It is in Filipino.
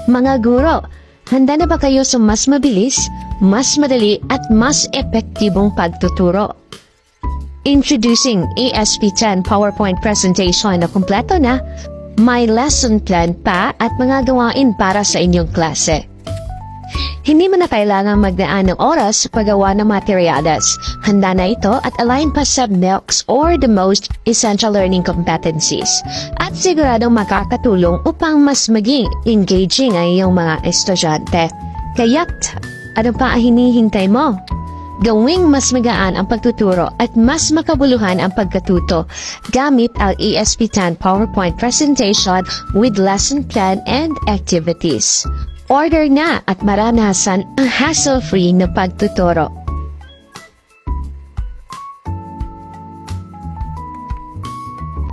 Mga guro, handa na ba kayo sa mas mabilis, mas madali at mas epektibong pagtuturo? Introducing ASP10 PowerPoint presentation na kumpleto na, may lesson plan pa at mga gawain para sa inyong klase. Hindi mo na kailangang magdaan ng oras sa paggawa ng materyales. Handa na ito at align pa sa NELCS or the most essential learning competencies. At siguradong makakatulong upang mas maging engaging ang iyong mga estudyante. Kaya't, ano pa ang hinihintay mo? Gawing mas magaan ang pagtuturo at mas makabuluhan ang pagkatuto gamit ang ESP10 PowerPoint presentation with lesson plan and activities. Order na at maranasan ang hassle-free na pagtuturo.